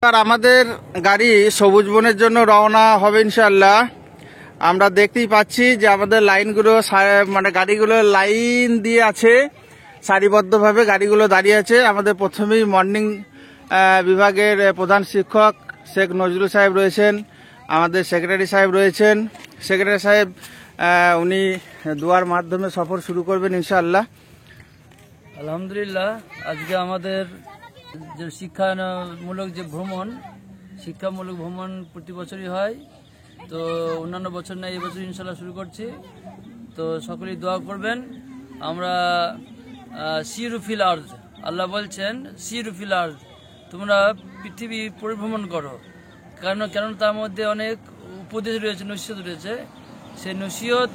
আর আমাদের গাড়ি সবুজ বনের জন্য রওনা হবে ইনশাআল্লাহ। আমরা দেখতেই পাচ্ছি যে আমাদের লাইনগুলো মানে গাড়িগুলো লাইন দিয়ে আছে, সারিবদ্ধভাবে গাড়িগুলো দাঁড়িয়ে আছে। আমাদের প্রথমেই মর্নিং বিভাগের প্রধান শিক্ষক শেখ নজরুল সাহেব রয়েছেন, আমাদের সেক্রেটারি সাহেব রয়েছেন। সেক্রেটারি সাহেব উনি দোয়ার মাধ্যমে সফর শুরু করবেন ইনশাআল্লাহ। আলহামদুলিল্লাহ, আজকে আমাদের যে শিক্ষামূলক যে ভ্রমণ, শিক্ষামূলক ভ্রমণ প্রতি বছরই হয়। তো অন্যান্য বছর নাই, এবছর ইনশাল্লাহ শুরু করছি। তো সকলেই দোয়া করবেন। আমরা সিরুফিল আর্জ, আল্লাহ বলছেন সিরুফিল আর্জ, তোমরা পৃথিবী পরিভ্রমণ করো। কেন তার মধ্যে অনেক উপদেশ রয়েছে, নসিহত রয়েছে। সেই নসিহত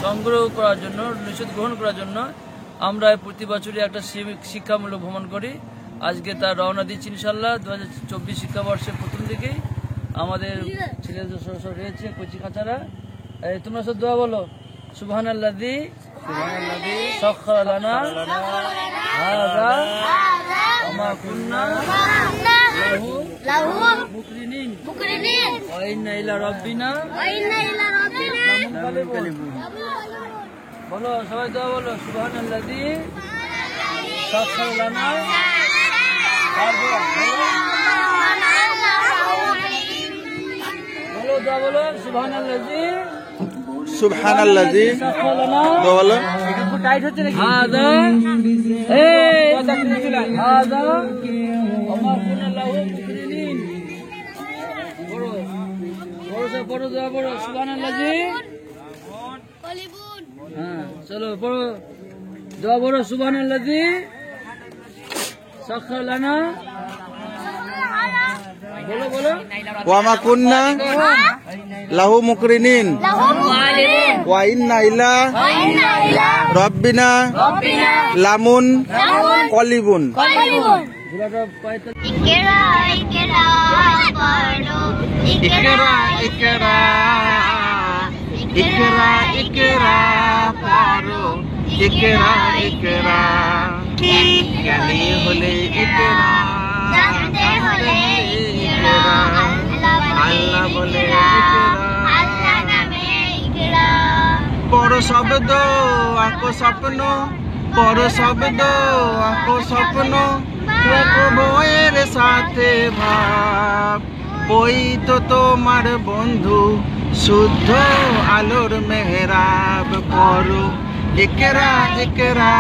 সংগ্রহ করার জন্য, নসিহত গ্রহণ করার জন্য আমরা প্রতি বছরই একটা শিক্ষামূলক ভ্রমণ করি। আজকে তার রওনা দিচ্ছি ইনশাল্লাহ। 2024 শিক্ষাবর্ষের প্রথম দিকেই আমাদের ছেলেদের সব রয়েছে, কচি কাচারা। তোমরা সব দোয়া বলো, সুবহানাল্লাযী সাখখারা লানা হাযা ওয়া মা কুন্না লাহু মুকরিনিন ওয়া ইন্না ইলা রাব্বিনা লামুনকালিবুন। বলো, সবাই দোয়া বলো, সুবহানাল্লাযী সাখখারা লানা বলো, দোয়া বলো, সুবহানাল্লাযী সাখখারা লানা বলো একটু টাইট হচ্ছে নাকি হাযা হাযা ওয়া মা কুন্না লাহু মুকরিনিন। বলো বলো, বড় দোয়া বলো, সুবহানাল্লাযী। হ্যাঁ, চলো পড়ো, দোয়া পড়ো, সুবহানাল্লাযী সাখখারা লানা। বলো বলো, ওয়া মা কুন্না লাহু মুকরিনিন ওয়া ইন্না ইলা রাব্বিনা লামুন কলিবুন। ইকরা ইকরা পড়ো, ইকরা ইকরা ইকরা ইকরা পড়ো, ইকরা ইকরা জ্ঞানী হলে ইকরা, জানতে হলে ইকরা, আল্লাহ বলে আল্লাহ নামে ইকরা। বড় শব্দ আঁকো স্বপ্ন, বড় শব্দ আঁকো স্বপ্ন, রেখো বইয়ের সাথে ভাব। বই তো তোমার বন্ধু, শুদ্ধ আলোর মেহরাব। পড়ো ইকরা ইকরা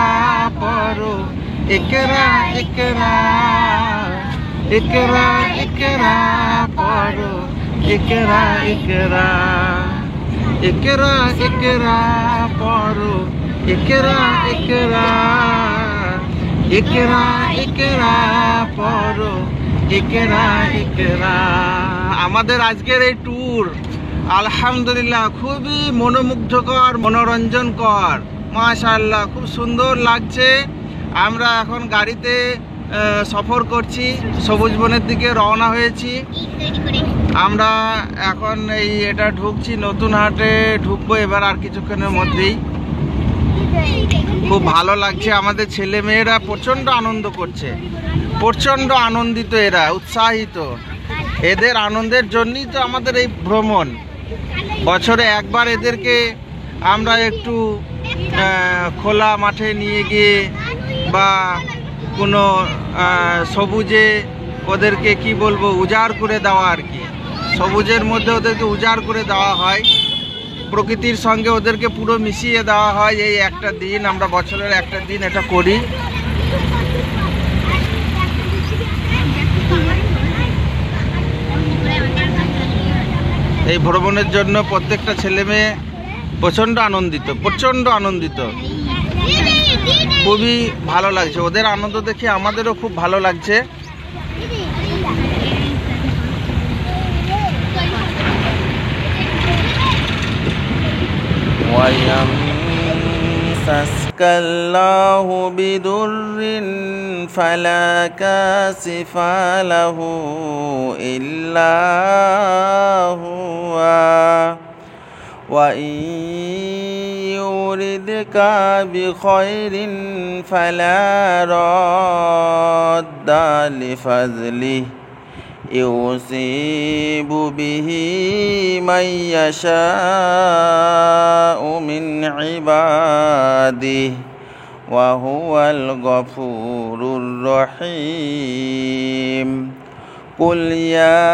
পড়ো, ইকরা ইকরা ইকরা ইকরা পড়ো, ইকরা ইকরা ইকরা ইকরা পড়ো, ইকরা ইকরা ইকরা ইকরা পড়ো, ইকরা ইকরা। আমাদের আজকের এই ট্যুর আলহামদুলিল্লাহ খুবই মনোমুগ্ধকর, মনোরঞ্জনকর, মাশাআল্লাহ খুব সুন্দর লাগছে। আমরা এখন গাড়িতে সফর করছি, সবুজ বনের দিকে রওনা হয়েছি। আমরা এখন এটা ঢুকছি, নতুন হাটে ঢুকবো এবার আর কিছুক্ষণের মধ্যেই। খুব ভালো লাগছে, আমাদের ছেলে মেয়েরা প্রচণ্ড আনন্দ করছে, প্রচণ্ড আনন্দিত, এরা উৎসাহিত। এদের আনন্দের জন্যই তো আমাদের এই ভ্রমণ। বছরে একবার এদেরকে আমরা একটু খোলা মাঠে নিয়ে গিয়ে বা কোনো সবুজে ওদেরকে কি বলবো, উজাড় করে দেওয়া আর কি। সবুজের মধ্যে ওদেরকে উজাড় করে দেওয়া হয়, প্রকৃতির সঙ্গে ওদেরকে পুরো মিশিয়ে দেওয়া হয়। এই একটা দিন আমরা বছরের একটা দিন এটা করি। এই ভ্রমণের জন্য প্রত্যেকটা ছেলে মেয়ে প্রচণ্ড আনন্দিত, প্রচণ্ড আনন্দিত, খুবই ভালো লাগছে। ওদের আনন্দ দেখে আমাদেরও খুব ভালো লাগছে। وَيَمْسَسْكَ اللَّهُ بِضُرٍّ فَلَا كَاشِفَ لَهُ إِلَّا هُوَ وَإِن يُرِدْكَ بِخَيْرٍ فَلَا رَادَّ لِفَضْلِهِ يصيب به من يشاء من عباده وهو الغفور الرحيم قل يا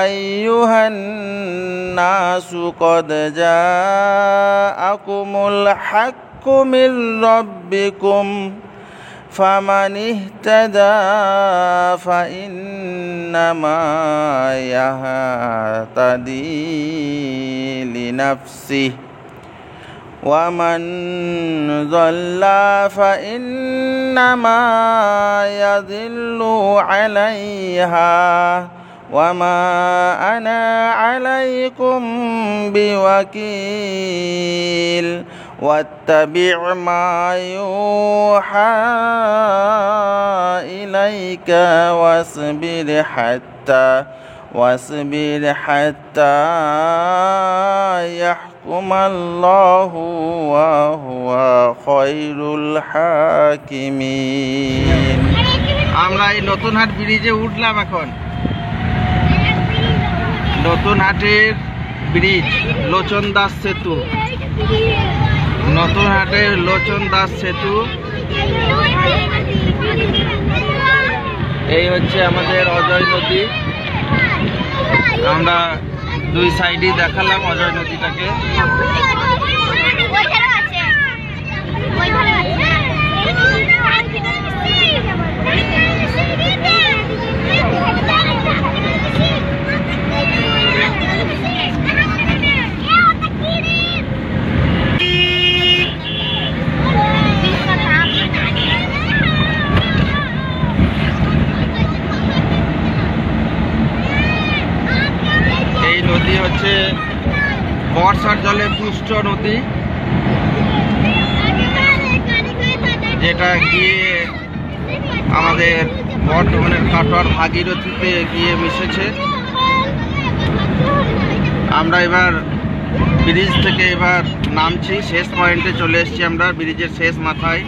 أيها الناس قد جاءكم الحق من ربكم فمن اهتدى فإنما يهتدي لنفسه ومن ضل فإنما يضل عليها وما أنا عليكم بوكيل واتبع ما يوحى إليك واصبر حتى يحكم الله وهو خير الحاكمين। আমরা এই নতুন হাট ব্রিজে উঠলাম এখন। নতুন হাটের ব্রিজ লোচন দাস সেতু, নতুন হাটের লোচন দাস সেতু। এই হচ্ছে আমাদের অজয় নদী। আমরা দুই সাইডে দেখালাম অজয় নদীটাকে। নদী হচ্ছে বর্ষার জলে পুষ্ট নদী, যেটা গিয়ে আমাদের বর্ধমানের কাটোয়ার ভাগীরথীতে গিয়ে মিশেছে। আমরা এবার ব্রিজ থেকে এবার নামছি, শেষ পয়েন্টে চলে এসেছি আমরা, ব্রিজের শেষ মাথায়।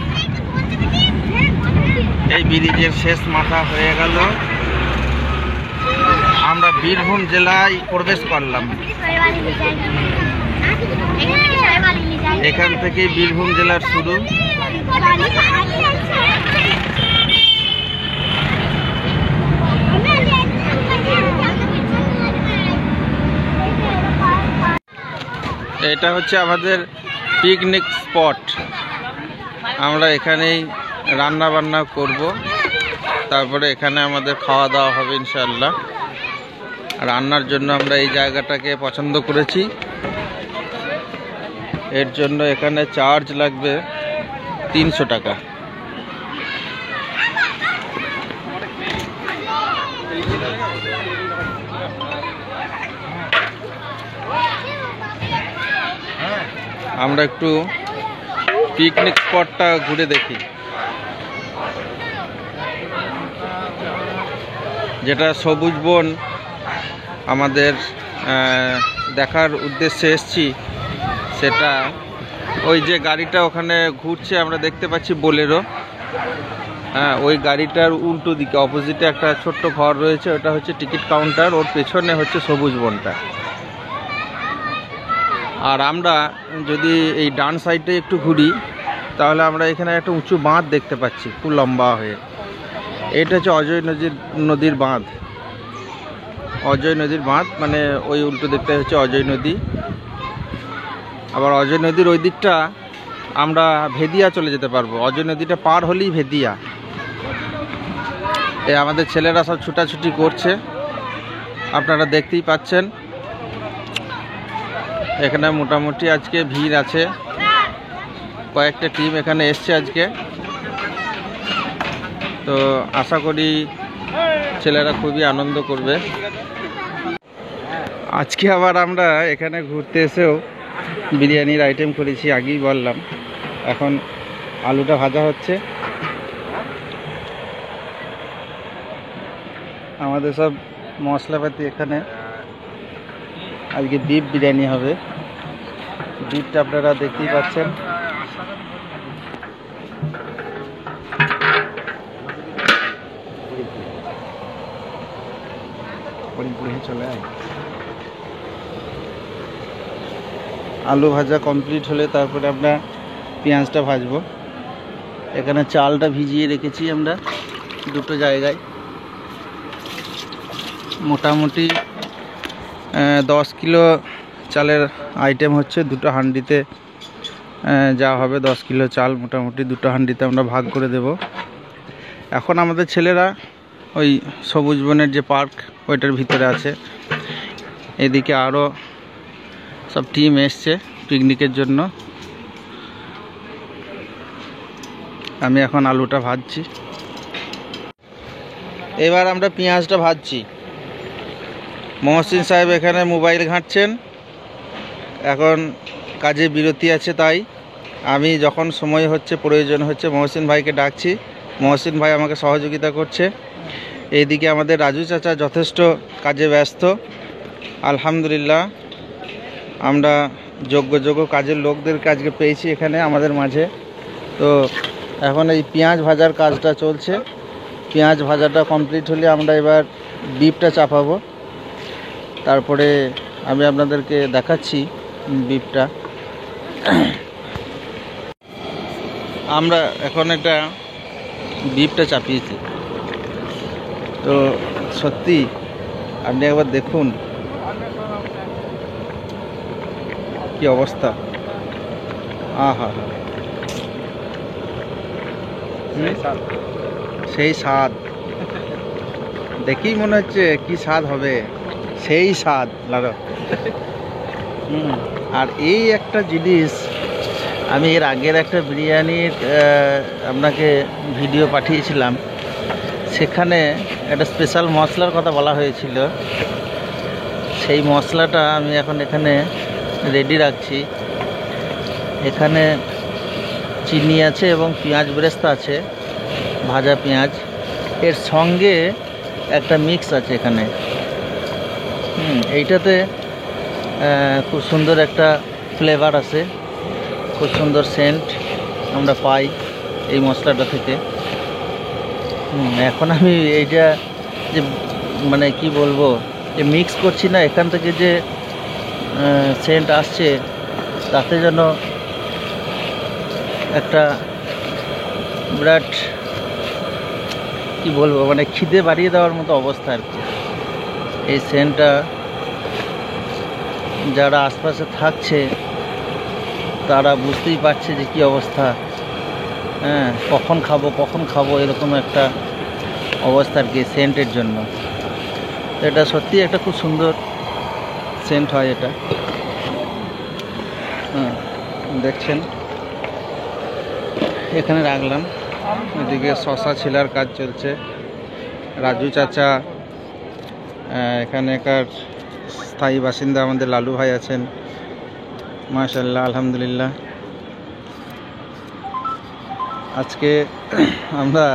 এই ব্রিজের শেষ মাথা হয়ে গেল, আমরা বীরভূম জেলায় প্রবেশ করলাম। এখান থেকে বীরভূম জেলার শুরু। এটা হচ্ছে আমাদের পিকনিক স্পট। আমরা এখানেই রান্না বান্না করব, তারপরে এখানে আমাদের খাওয়া দাওয়া হবে ইনশাআল্লাহ। রান্নার জন্য আমরা এই জায়গাটাকে পছন্দ করেছি। এর জন্য এখানে চার্জ লাগবে 300 টাকা। আমরা একটু পিকনিক স্পটটা ঘুরে দেখি, যেটা সবুজ বন আমাদের দেখার উদ্দেশ্যে এসেছি। সেটা ওই যে গাড়িটা ওখানে ঘুরছে আমরা দেখতে পাচ্ছি, বোলেরো। হ্যাঁ, ওই গাড়িটার উল্টো দিকে অপোজিটে একটা ছোট্ট ঘর রয়েছে, ওটা হচ্ছে টিকিট কাউন্টার, ওর পেছনে হচ্ছে সবুজ বনটা। আর আমরা যদি এই ডান সাইডে একটু ঘুরি, তাহলে আমরা এখানে একটা উঁচু বাঁধ দেখতে পাচ্ছি, খুব লম্বা হয়ে। এটা হচ্ছে অজয় নদীর বাঁধ। অজয় নদীর বাঁধ মানে ওই উল্টো দিকটা হচ্ছে অজয় নদী। আবার অজয় নদীর ওই দিকটা আমরা ভেদিয়া চলে যেতে পারবো। অজয় নদীটা পার হলেই ভেদিয়া। আমাদের ছেলেরা সব ছুটাছুটি করছে, আপনারা দেখতেই পাচ্ছেন। এখানে মোটামুটি আজকে ভিড় আছে, কয়েকটা টিম এখানে এসছে আজকে। তো আশা করি ছেলেরা খুবই আনন্দ করবে। আজকে আবার আমরা এখানে ঘুরতে এসেও বিরিয়ানির আইটেম করেছি, আগেই বললাম। এখন আলুটা ভাজা হচ্ছে। আমাদের সব মশলাপাতি এখানে। আজকে বিফ বিরিয়ানি হবে। বিফটা আপনারা দেখতেই পাচ্ছেন। চলে আয়। আলু ভাজা কমপ্লিট হলে তারপরে আমরা পেঁয়াজটা ভাজবো। এখানে চালটা ভিজিয়ে রেখেছি আমরা দুটো জায়গায়, মোটামুটি 10 কিলো চালের আইটেম হচ্ছে। দুটো হাঁড়িতে যা হবে 10 কিলো চাল মোটামুটি দুটো হাঁড়িতে আমরা ভাগ করে দেব। এখন আমাদের ছেলেরা ওই সবুজ বনের যে পার্ক ওইটার ভিতরে আছে। এদিকে আরও সব টিম এসছে পিকনিকের জন্য। আমি এখন আলুটা ভাজছি। এবার আমরা পেঁয়াজটা ভাজছি। মহসিন সাহেব এখানে মোবাইল ঘাঁটছেন, এখন কাজে বিরতি আছে, তাই আমি যখন সময় হচ্ছে প্রয়োজন হচ্ছে মহসিন ভাইকে ডাকছি। মহসিন ভাই আমাকে সহযোগিতা করছে। এইদিকে আমাদের রাজু চাচা যথেষ্ট কাজে ব্যস্ত। আলহামদুলিল্লাহ আমরা যোগ্য কাজের লোকদেরকে আজকে পেয়েছি এখানে আমাদের মাঝে। তো এখন এই পেঁয়াজ ভাজার কাজটা চলছে। পেঁয়াজ ভাজাটা কমপ্লিট হলে আমরা এবার বিফটা চাপাবো। তারপরে আমি আপনাদেরকে দেখাচ্ছি বিফটা। আমরা এখন একটা বিফটা চাপিয়েছি, তো সত্যি আপনি একবার দেখুন কি অবস্থা। আহা, সেই স্বাদ দেখেই মনে হচ্ছে কি স্বাদ হবে, সেই স্বাদ লালো। আর এই একটা জিনিস আমি এর আগের একটা বিরিয়ানির আপনাকে ভিডিও পাঠিয়েছিলাম, সেখানে একটা স্পেশাল মশলার কথা বলা হয়েছিল। সেই মশলাটা আমি এখন এখানে রেডি রাখছি। এখানে চিনি আছে এবং পেঁয়াজ বেরেস্তা আছে, ভাজা পেঁয়াজ। এর সঙ্গে একটা মিক্স আছে এখানে। এইটাতে খুব সুন্দর একটা ফ্লেভার আছে, খুব সুন্দর সেন্ট আমরা পাই এই মশলাটা থেকে। এখন আমি এইটা যে মানে কি বলবো, যে মিক্স করছি না, এখান থেকে যে সেন্ট আসছে তাতে যেন একটা বিরাট কি বলবো, মানে খিদে বাড়িয়ে দেওয়ার মতো অবস্থা আর কি। এই সেন্টটা যারা আশপাশে থাকছে তারা বুঝতেই পারছে যে কি অবস্থা। হ্যাঁ, কখন খাবো এরকম একটা অবস্থা আর কি সেন্টের জন্য। এটা সত্যি একটা খুব সুন্দর সেন্ট হয় এটা। দেখছেন এখানে রাখলাম। এদিকে শশা ছিলার কাজ চলছে। রাজু চাচা, এখানেকার স্থায়ী বাসিন্দা আমাদের লালু ভাই আছেন, মাশাআল্লাহ আলহামদুলিল্লাহ। আজকে আমরা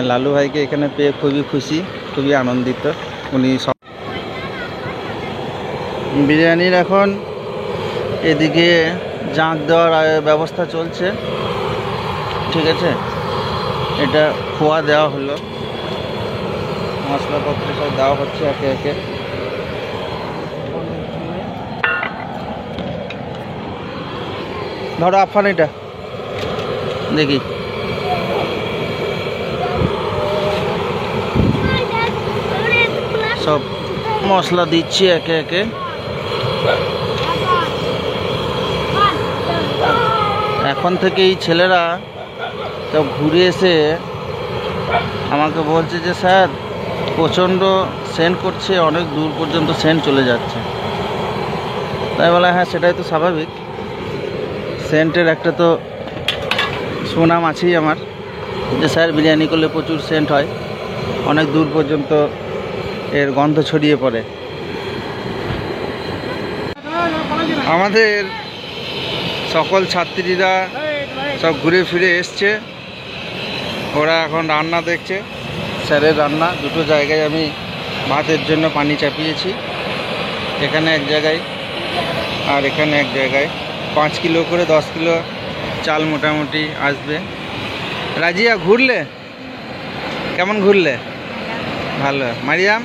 লালু ভাইকে এখানে পেয়ে খুবই খুশি, খুবই আনন্দিত। উনি সব বিরিয়ানির এখন এদিকে জাঁক দেওয়ার ব্যবস্থা চলছে, ঠিক আছে। এটা খোয়া দেওয়া হলো, মশলাপত্র সব দেওয়া হচ্ছে একে একে। ধরো আফান, এটা দেখি সব মশলা দিচ্ছি একে একে। এখন থেকে এই ছেলেরা সব ঘুরে এসে আমাকে বলছে যে স্যার প্রচণ্ড সেন্ট করছে, অনেক দূর পর্যন্ত সেন্ট চলে যাচ্ছে। তাই বলা, হ্যাঁ সেটাই তো স্বাভাবিক। সেন্টের একটা তো সুনাম আছেই আমার, যে স্যার বিরিয়ানি করলে প্রচুর সেন্ট হয়, অনেক দূর পর্যন্ত এর গন্ধ ছড়িয়ে পড়ে। আমাদের সকল ছাত্রীরা সব ঘুরে ফিরে এসছে, ওরা এখন রান্না দেখছে। স্যারের রান্না দুটো জায়গায় আমি ভাতের জন্য পানি চাপিয়েছি, এখানে এক জায়গায় আর এখানে এক জায়গায়। 5 কিলো করে 10 কিলো চাল মোটামুটি আসবে। রাজিয়া ঘুরলে কেমন ঘুরলে? ভালো। মারিয়াম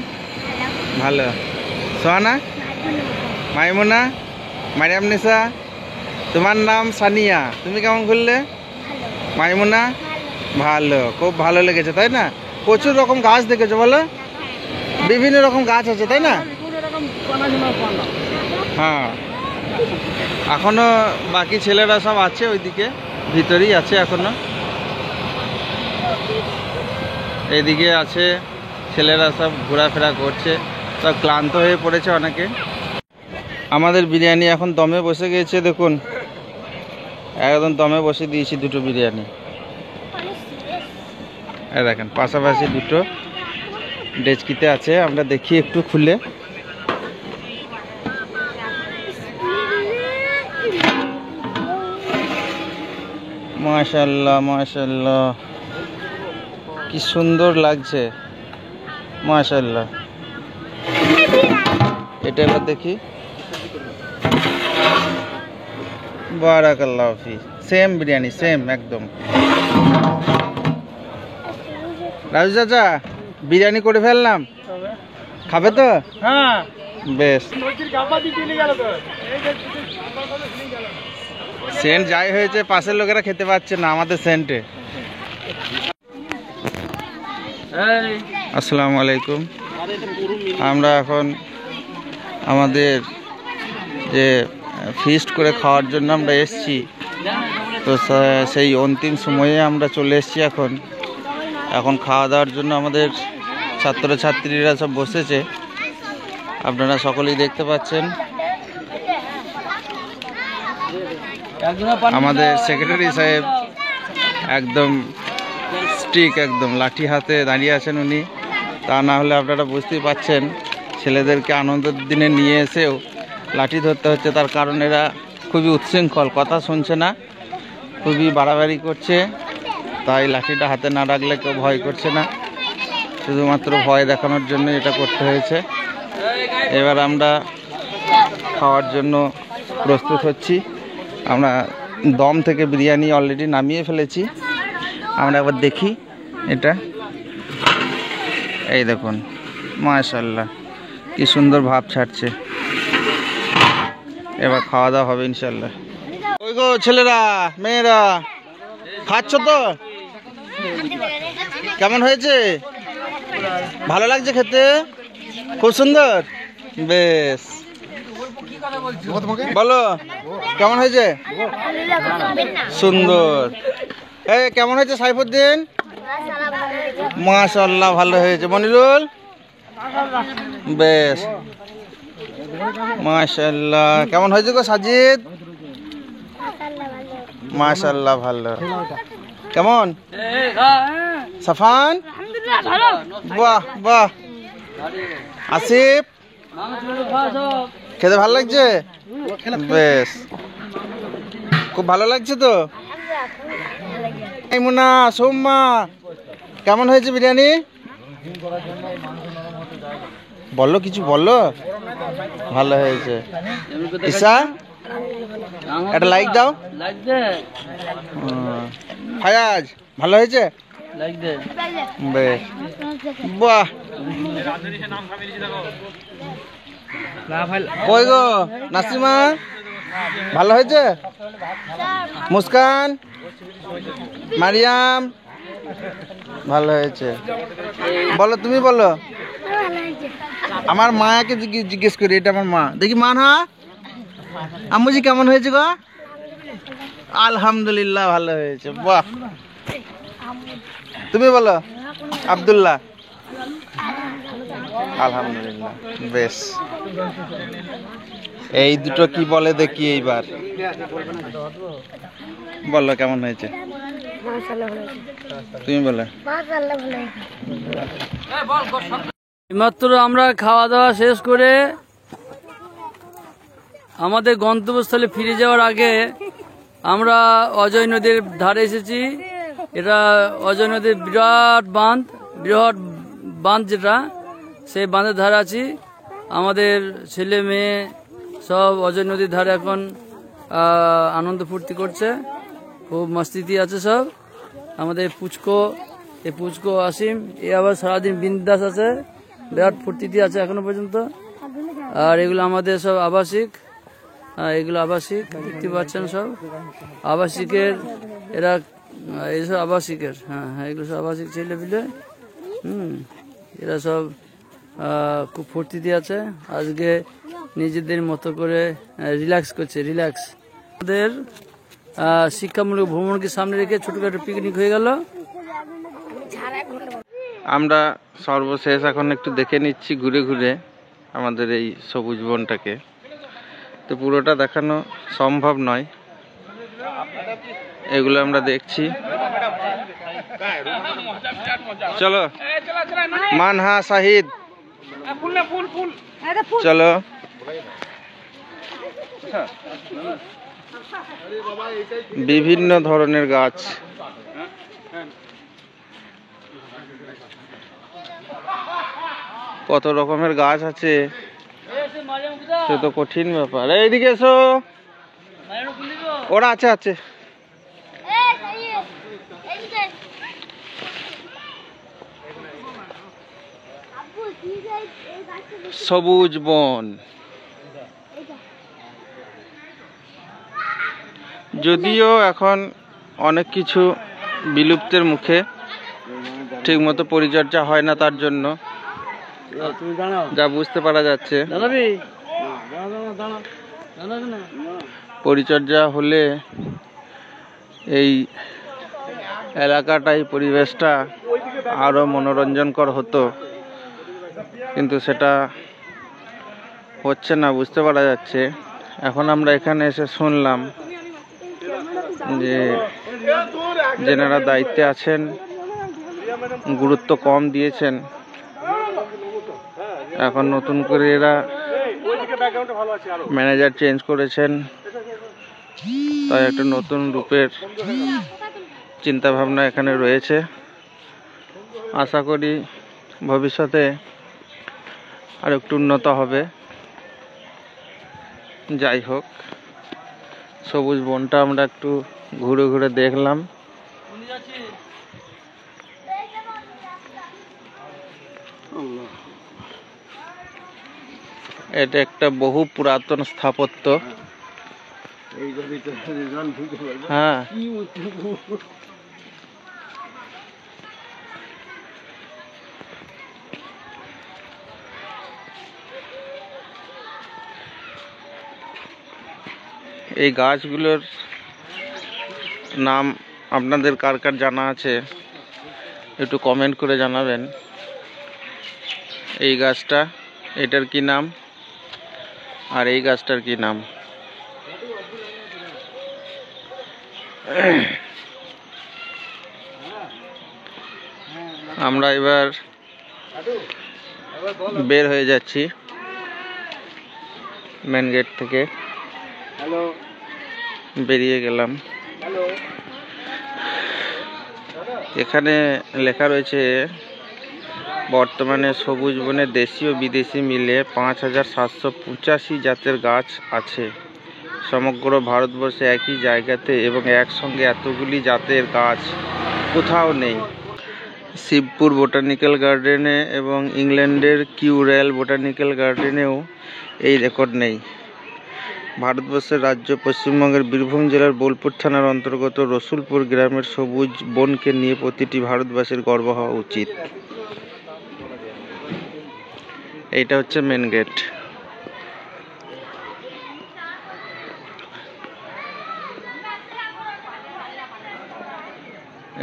ভালো। সোহানা, মাইমুনা, মারিয়াম নিসা, তোমার নাম সানিয়া, তুমি কেমন ঘুরলে? মাইমুনা, ভালো, খুব ভালো লেগেছে তাই না? প্রচুর রকম গাছ দেখেছো বলো? বিভিন্ন রকম গাছ আছে তাই না? হ্যাঁ, এখনো বাকি ছেলেরা সব আছে ওইদিকে, ভিতরেই আছে এখনো। এইদিকে আছে ছেলেরা, সব ঘোরাফেরা করছে, সব ক্লান্ত হয়ে পড়েছে অনেকে। আমাদের বিরিয়ানি এখন দমে বসে গেছে, দেখুন একদম দমে বসে দিয়েছি দুটো বিরিয়ানি। এই দেখেন পাশাপাশি দুটো ডেচকিতে আছে, আমরা দেখি একটু খুলে। মাশাআল্লাহ মাশাআল্লাহ, কি সুন্দর লাগছে, মাশাআল্লাহ। এটা এবার দেখি, বারাকাল্লাহ ফি। সেম বিরিয়ানি, সেম একদম। রাজু চাচা, বিরিয়ানি করে ফেললাম, খাবে তো? হ্যাঁ, বেশ। সেন্ট যাই হয়েছে, পাশের লোকেরা খেতে পাচ্ছে না আমাদের সেন্টে। আসসালামু আলাইকুম। আমরা এখন আমাদের যে ফিস্ট করে খাওয়ার জন্য আমরা এসছি, তো সেই অন্তিম সময়ে আমরা চলে এসছি। এখন খাওয়া দাওয়ার জন্য আমাদের ছাত্রছাত্রীরা সব বসেছে, আপনারা সকলেই দেখতে পাচ্ছেন। আমাদের সেক্রেটারি সাহেব একদম স্ট্রিক, একদম লাঠি হাতে দাঁড়িয়ে আছেন উনি। তা না হলে আপনারা বুঝতেই পাচ্ছেন, ছেলেদেরকে আনন্দের দিনে নিয়ে এসেও লাঠি ধরতে হচ্ছে। তার কারণ এরা খুবই উচ্ছৃঙ্খল, কথা শুনছে না, খুবই বাড়াবাড়ি করছে। তাই লাঠিটা হাতে না রাখলে কেউ ভয় করছে না, শুধুমাত্র ভয় দেখানোর জন্য এটা করতে হয়েছে। এবার আমরা খাওয়ার জন্য প্রস্তুত হচ্ছি। আমরা দম থেকে বিরিয়ানি অলরেডি নামিয়ে ফেলেছি। আমরা একবার দেখি এটা, এই দেখুন মাশাআল্লাহ কি সুন্দর ভাব ছাড়ছে। এবার খাওয়া দাওয়া হবে ইনশাল্লাহ। ওই গো ছেলেরা মেয়েরা, খাচ্ছ তো? কেমন হয়েছে? ভালো লাগছে খেতে? খুব সুন্দর, বেশ। বলো কেমন হয়েছে? সুন্দর। এই কেমন হয়েছে সাইফুদ্দিন? মাশাআল্লাহ ভালো হয়েছে। মনিরুল? বেশ, মাশাআল্লাহ। কেমন হয়েছে গো সাজিদ? মাশাআল্লাহ ভালো। কেমন সাফান? বাহ বাহ। আসিফ, খেতে ভালো লাগছে? বেশ, খুব ভালো লাগছে তো? মুনা, সৌম্যা, কেমন হয়েছে বিরিয়ানি? বললো কিছু, বললো ভালো হয়েছে। ঈশা, একটা লাইক দাও। ফায়াজ, ভালো হয়েছে? বেশ, বাহ। কই গো নাসিমা, ভালো হয়েছে? মুস্কান, মারিয়াম, ভালো হয়েছে। বলো তুমি, বলো। আমার মাকে জিজ্ঞেস করি, এটা আমার মা। দেখি মা না, আম্মুজি কেমন হয়েছে গো? আলহামদুলিল্লাহ ভালো হয়েছে। বাহ, তুমি বলো। আব্দুল্লাহ, আলহামদুলিল্লাহ, বেশ। এই দুটো কি বলে দেখি এইবার, বলো কেমন হয়েছে? তুমি বলো। মাত্র আমরা খাওয়া দাওয়া শেষ করে আমাদের গন্তব্যস্থলে ফিরে যাওয়ার আগে আমরা অজয় নদীর ধারে এসেছি। এটা অজয় নদীর বিরাট বাঁধ যেটা, সেই বাঁধের ধারে আছি। আমাদের ছেলে মেয়ে সব অজয় নদীর ধারে এখন আনন্দ ফুর্তি করছে, খুব মস্তিতে আছে সব। আমাদের পুচকো, এই পুচকো আসিম, এ আবার সারাদিন বিন্দাস আছে, বিরাট ফুর্তিতে আছে এখনো পর্যন্ত। আর এগুলো আমাদের সব আবাসিক, এগুলো আবাসিক দেখতে পাচ্ছেন, সব আবাসিকের এরা, এইসব আবাসিকের, হ্যাঁ হ্যাঁ এগুলো সব আবাসিক ছেলেপিলে। এরা সব খুব ফুর্তিতে আছে, আজকে নিজেদের মতো করে রিল্যাক্স করছে, রিল্যাক্স। আমাদের শিক্ষামূলক ভ্রমণকে সামনে রেখে ছোটখাটো পিকনিক হয়ে গেল। আমরা সর্বশেষ এখন একটু দেখে নিচ্ছি ঘুরে ঘুরে আমাদের এই সবুজ বনটাকে। তো পুরোটা দেখানো সম্ভব নয়, এগুলো আমরা দেখছি। চলো মানহা শাহিদ, চলো। বিভিন্ন ধরনের গাছ, কত রকমের গাছ আছে সে তো কঠিন ব্যাপার। এইদিকে এসো, ওরা আছে আছে। সবুজ বন, যদিও এখন অনেক কিছু বিলুপ্তের মুখে, ঠিকমতো পরিচর্যা হয় না, তার জন্য যা বুঝতে পারা যাচ্ছে। পরিচর্যা হলে এই এলাকাটাই, পরিবেশটা আরো মনোরঞ্জনকর হতো, কিন্তু সেটা হচ্ছে না, বুঝতে পারা যাচ্ছে। এখন আমরা এখানে এসে শুনলাম যে যেনারা দায়িত্বে আছেন গুরুত্ব কম দিয়েছেন, এখন নতুন করে এরা ম্যানেজার চেঞ্জ করেছেন, তাই একটা নতুন রূপের চিন্তা ভাবনা এখানে রয়েছে। আশা করি ভবিষ্যতে আর একটু উন্নত হবে। যাই হোক, সবুজ বনটা আমরা একটু ঘুরে ঘুরে দেখলাম। এটা একটা বহু পুরাতন স্থাপত্য। হ্যাঁ, এই গাছগুলোর নাম আপনাদের কার কার জানা আছে একটু কমেন্ট করে জানাবেন। এই গাছটা, এটার কি নাম, আর এই গাছটার কি নাম? আমরা এবার বের হয়ে যাচ্ছি মেন গেট থেকে, বেরিয়ে গেলাম। এখানে লেখা রয়েছে বর্তমানে সবুজ বনে দেশি ও বিদেশি মিলে 5785 জাতের গাছ আছে সমগ্র ভারতবর্ষে একই জায়গাতে, এবং একসঙ্গে এতগুলি জাতের গাছ কোথাও নেই। শিবপুর বোটানিক্যাল গার্ডেনে এবং ইংল্যান্ডের কিউরেল বোটানিক্যাল গার্ডেনেও এই রেকর্ড নেই। ভারতবর্ষের রাজ্য পশ্চিমবঙ্গের বীরভূম জেলার বোলপুর থানার অন্তর্গত রসুলপুর গ্রামের সবুজ বনকে নিয়ে প্রতিটি ভারতবাসীর গর্ব হওয়া উচিত। এইটা হচ্ছে মেন গেট।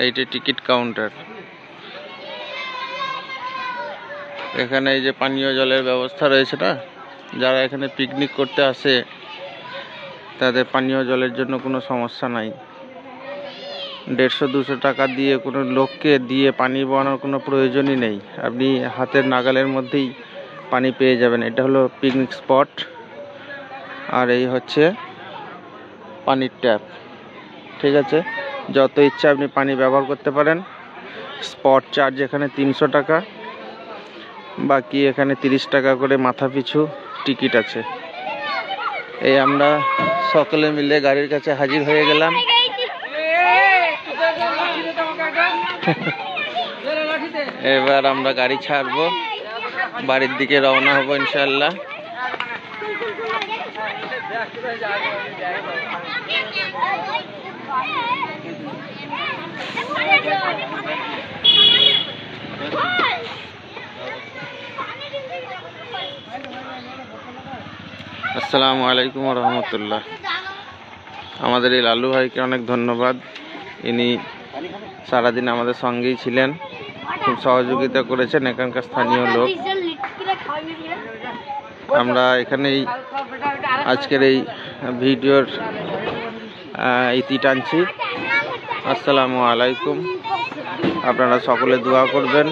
এইটা টিকিট কাউন্টার। এখানে এই যে পানীয় জলের ব্যবস্থা রয়েছে না, যারা এখানে পিকনিক করতে আসে তাদের পানীয় জলের জন্য কোনো সমস্যা নাই। 150-200 টাকা দিয়ে কোনো লোককে দিয়ে পানি বানানোর কোনো প্রয়োজনই নেই, আপনি হাতের নাগালের মধ্যেই পানি পেয়ে যাবেন। এটা হলো পিকনিক স্পট, আর এই হচ্ছে পানির ট্যাপ। ঠিক আছে, যত ইচ্ছা আপনি পানি ব্যবহার করতে পারেন। স্পট চার্জ এখানে 300 টাকা, বাকি এখানে 30 টাকা করে মাথা পিছু টিকিট আছে। এই আমরা সকলে মিলে গাড়ির কাছে হাজির হয়ে গেলাম। এবার আমরা গাড়ি ছাড়বো। বাড়ির দিকে রওনা হবো ইনশাআল্লাহ। আসসালামু আলাইকুম ওয়া রাহমাতুল্লাহ। আমাদের এই লালু ভাইকে অনেক ধন্যবাদ, ইনি সারাদিন আমাদের সঙ্গেই ছিলেন, খুব সহযোগিতা করেছেন এখানকার স্থানীয় লোক। আমরা এখানেই আজকের এই ভিডিওর ইতি টানছি। আসসালামু আলাইকুম। আপনারা সকলে দোয়া করবেন,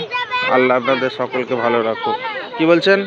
আল্লাহ আপনাদের সকলকে ভালো রাখুক। কি বলছেন?